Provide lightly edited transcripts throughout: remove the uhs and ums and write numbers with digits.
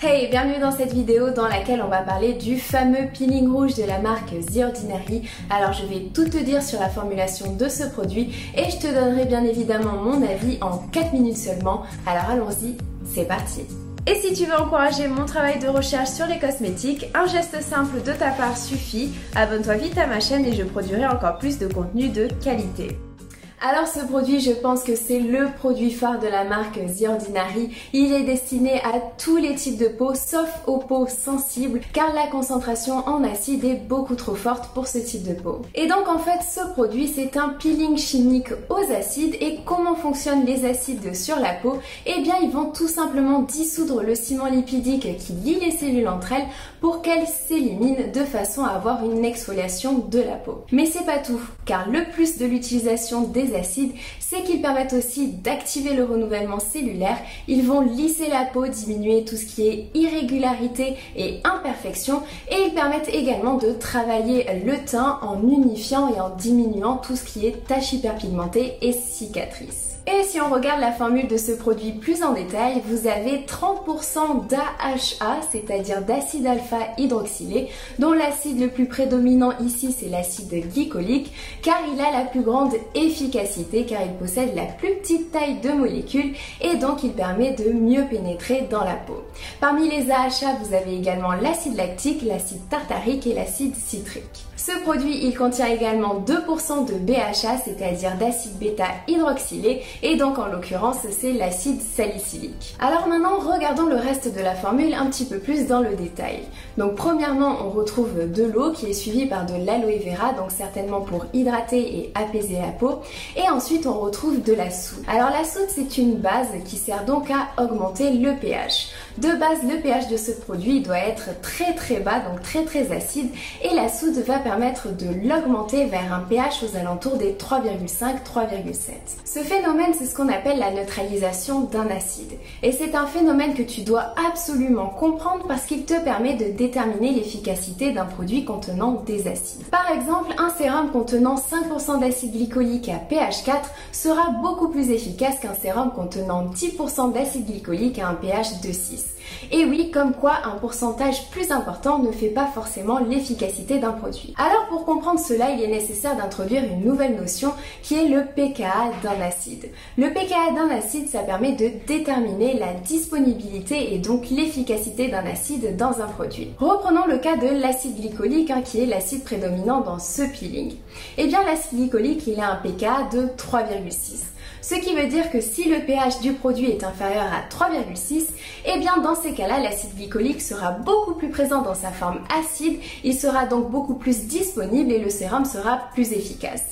Hey, bienvenue dans cette vidéo dans laquelle on va parler du fameux peeling rouge de la marque The Ordinary. Alors je vais tout te dire sur la formulation de ce produit et je te donnerai bien évidemment mon avis en 4 minutes seulement. Alors allons-y, c'est parti! Et si tu veux encourager mon travail de recherche sur les cosmétiques, un geste simple de ta part suffit. Abonne-toi vite à ma chaîne et je produirai encore plus de contenu de qualité. Alors ce produit, je pense que c'est le produit phare de la marque The Ordinary. Il est destiné à tous les types de peau, sauf aux peaux sensibles, car la concentration en acide est beaucoup trop forte pour ce type de peau. Et donc en fait, ce produit, c'est un peeling chimique aux acides. Et comment fonctionnent les acides sur la peau? Eh bien, ils vont tout simplement dissoudre le ciment lipidique qui lie les cellules entre elles pour qu'elles s'éliminent de façon à avoir une exfoliation de la peau. Mais c'est pas tout, car le plus de l'utilisation des acides, c'est qu'ils permettent aussi d'activer le renouvellement cellulaire. Ils vont lisser la peau, diminuer tout ce qui est irrégularité et imperfection, et ils permettent également de travailler le teint en unifiant et en diminuant tout ce qui est taches hyperpigmentées et cicatrices. Et si on regarde la formule de ce produit plus en détail, vous avez 30% d'AHA, c'est-à-dire d'acide alpha hydroxylé, dont l'acide le plus prédominant ici c'est l'acide glycolique, car il a la plus grande efficacité, car il possède la plus petite taille de molécules et donc il permet de mieux pénétrer dans la peau. Parmi les AHA, vous avez également l'acide lactique, l'acide tartarique et l'acide citrique. Ce produit, il contient également 2% de BHA, c'est-à-dire d'acide bêta hydroxylé, et donc en l'occurrence c'est l'acide salicylique. Alors maintenant, regardons le reste de la formule un petit peu plus dans le détail. Donc premièrement, on retrouve de l'eau qui est suivie par de l'aloe vera, donc certainement pour hydrater et apaiser la peau. Et ensuite, on retrouve de la soude. Alors la soude, c'est une base qui sert donc à augmenter le pH. De base, le pH de ce produit doit être très bas, donc très acide, et la soude va permettre de l'augmenter vers un pH aux alentours des 3,5-3,7. Ce phénomène, c'est ce qu'on appelle la neutralisation d'un acide. Et c'est un phénomène que tu dois absolument comprendre parce qu'il te permet de déterminer l'efficacité d'un produit contenant des acides. Par exemple, un sérum contenant 5% d'acide glycolique à pH 4 sera beaucoup plus efficace qu'un sérum contenant 10% d'acide glycolique à un pH de 6. Et oui, comme quoi un pourcentage plus important ne fait pas forcément l'efficacité d'un produit. Alors pour comprendre cela, il est nécessaire d'introduire une nouvelle notion qui est le pKa d'un acide. Le pKa d'un acide, ça permet de déterminer la disponibilité et donc l'efficacité d'un acide dans un produit. Reprenons le cas de l'acide glycolique, qui est l'acide prédominant dans ce peeling. Eh bien l'acide glycolique, il a un pKa de 3,6. Ce qui veut dire que si le pH du produit est inférieur à 3,6, eh bien dans ces cas-là, l'acide glycolique sera beaucoup plus présent dans sa forme acide, il sera donc beaucoup plus disponible et le sérum sera plus efficace.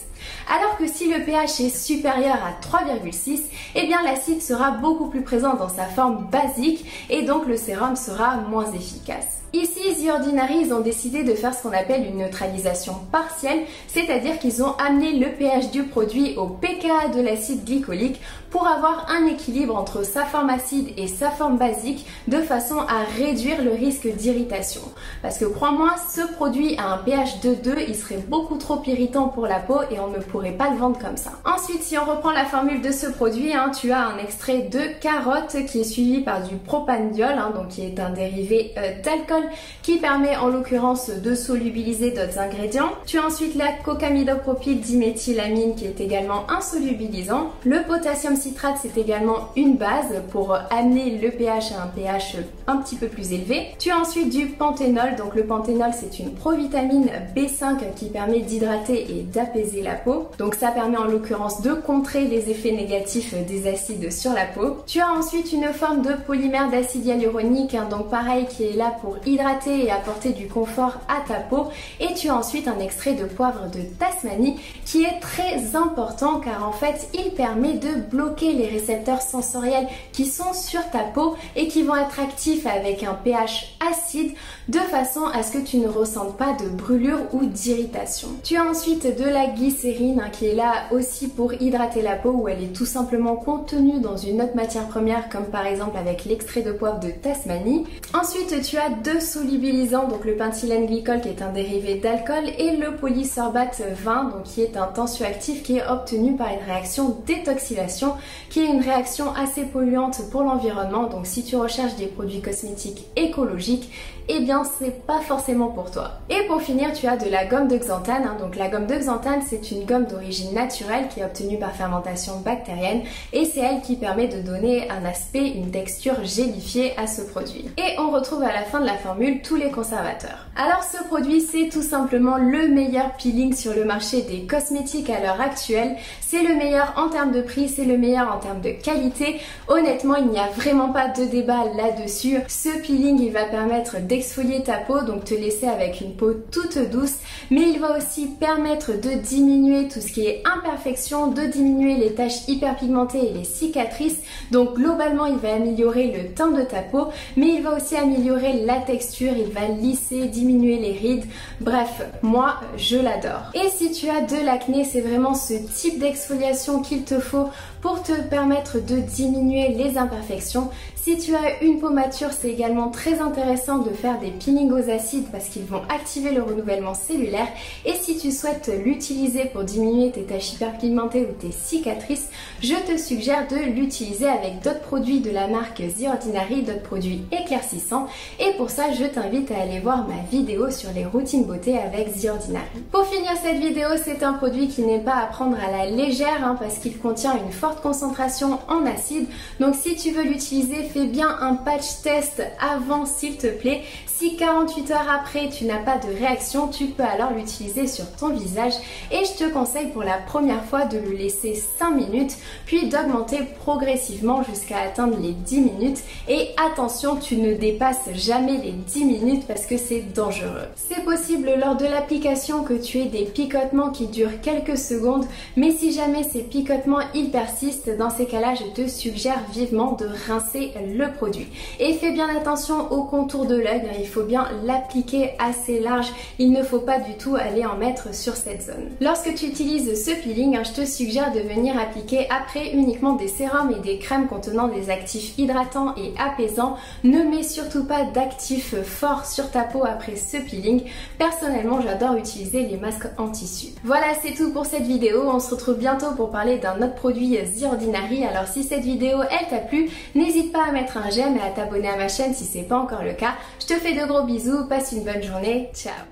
Alors que si le pH est supérieur à 3,6, eh bien l'acide sera beaucoup plus présent dans sa forme basique et donc le sérum sera moins efficace. Ici, The Ordinary, ils ont décidé de faire ce qu'on appelle une neutralisation partielle, c'est-à-dire qu'ils ont amené le pH du produit au pKa de l'acide glycolique pour avoir un équilibre entre sa forme acide et sa forme basique de façon à réduire le risque d'irritation. Parce que crois-moi, ce produit à un pH de 2, il serait beaucoup trop irritant pour la peau et on ne pourrait pas le vendre comme ça. Ensuite, si on reprend la formule de ce produit, tu as un extrait de carotte qui est suivi par du propandiol, donc qui est un dérivé d'alcool qui permet en l'occurrence de solubiliser d'autres ingrédients. Tu as ensuite la cocamidopropyl diméthylamine qui est également un solubilisant. Le potassium citrate, c'est également une base pour amener le pH à un pH un petit peu plus élevé. Tu as ensuite du panthénol, donc le panthénol c'est une provitamine B5 qui permet d'hydrater et d'apaiser la peau. Donc ça permet en l'occurrence de contrer les effets négatifs des acides sur la peau. Tu as ensuite une forme de polymère d'acide hyaluronique, donc pareil qui est là pour hydrater et apporter du confort à ta peau. Et tu as ensuite un extrait de poivre de Tasmanie qui est très important car en fait il permet de bloquer les récepteurs sensoriels qui sont sur ta peau et qui vont être actifs avec un pH acide de façon à ce que tu ne ressentes pas de brûlure ou d'irritation. Tu as ensuite de la glycérine glycérine qui est là aussi pour hydrater la peau, où elle est tout simplement contenue dans une autre matière première comme par exemple avec l'extrait de poivre de Tasmanie. Ensuite tu as deux solubilisants, donc le pentylène glycol qui est un dérivé d'alcool et le polysorbate 20 donc qui est un tensioactif qui est obtenu par une réaction détoxylation qui est une réaction assez polluante pour l'environnement. Donc si tu recherches des produits cosmétiques écologiques, eh bien c'est pas forcément pour toi. Et pour finir tu as de la gomme de xanthane, donc la gomme de xanthane c'est une gomme d'origine naturelle qui est obtenue par fermentation bactérienne et c'est elle qui permet de donner un aspect, une texture gélifiée à ce produit. Et on retrouve à la fin de la formule tous les conservateurs. Alors ce produit c'est tout simplement le meilleur peeling sur le marché des cosmétiques à l'heure actuelle, c'est le meilleur en termes de prix, c'est le meilleur en termes de qualité. Honnêtement il n'y a vraiment pas de débat là-dessus. Ce peeling il va permettre d'exfolier ta peau, donc te laisser avec une peau toute douce, mais il va aussi permettre de diminuer tout ce qui est imperfection, de diminuer les taches hyperpigmentées et les cicatrices. Donc globalement il va améliorer le teint de ta peau, mais il va aussi améliorer la texture, il va lisser, diminuer les rides. Bref, moi je l'adore. Et si tu as de l'acné, c'est vraiment ce type d'exfoliation qu'il te faut pour te permettre de diminuer les imperfections. Si tu as une peau mature, c'est également très intéressant de faire des peelings aux acides parce qu'ils vont activer le renouvellement cellulaire. Et si tu souhaites l'utiliser pour diminuer tes taches hyperpigmentées ou tes cicatrices, je te suggère de l'utiliser avec d'autres produits de la marque The Ordinary, d'autres produits éclaircissants. Et pour ça, je t'invite à aller voir ma vidéo sur les routines beauté avec The Ordinary. Pour finir cette vidéo, c'est un produit qui n'est pas à prendre à la légère parce qu'il contient une forte concentration en acide. Donc si tu veux l'utiliser, fais bien un patch test avant s'il te plaît. Si 48 heures après tu n'as pas de réaction, tu peux alors l'utiliser sur ton visage et je te conseille pour la première fois de le laisser 5 minutes puis d'augmenter progressivement jusqu'à atteindre les 10 minutes. Et attention, tu ne dépasses jamais les 10 minutes parce que c'est dangereux. C'est possible lors de l'application que tu aies des picotements qui durent quelques secondes, mais si jamais ces picotements ils persistent, dans ces cas-là je te suggère vivement de rincer le produit. Et fais bien attention au contour de l'œil, il faut bien l'appliquer assez large, il ne faut pas du tout aller en mettre sur cette zone. Lorsque tu utilises ce peeling, je te suggère de venir appliquer après uniquement des sérums et des crèmes contenant des actifs hydratants et apaisants. Ne mets surtout pas d'actifs forts sur ta peau après ce peeling. Personnellement, j'adore utiliser les masques en tissu. Voilà, c'est tout pour cette vidéo. On se retrouve bientôt pour parler d'un autre produit The Ordinary. Alors si cette vidéo elle t'a plu, n'hésite pas à mettre un j'aime et à t'abonner à ma chaîne si c'est pas encore le cas. Je te fais de gros bisous, passe une bonne journée, ciao.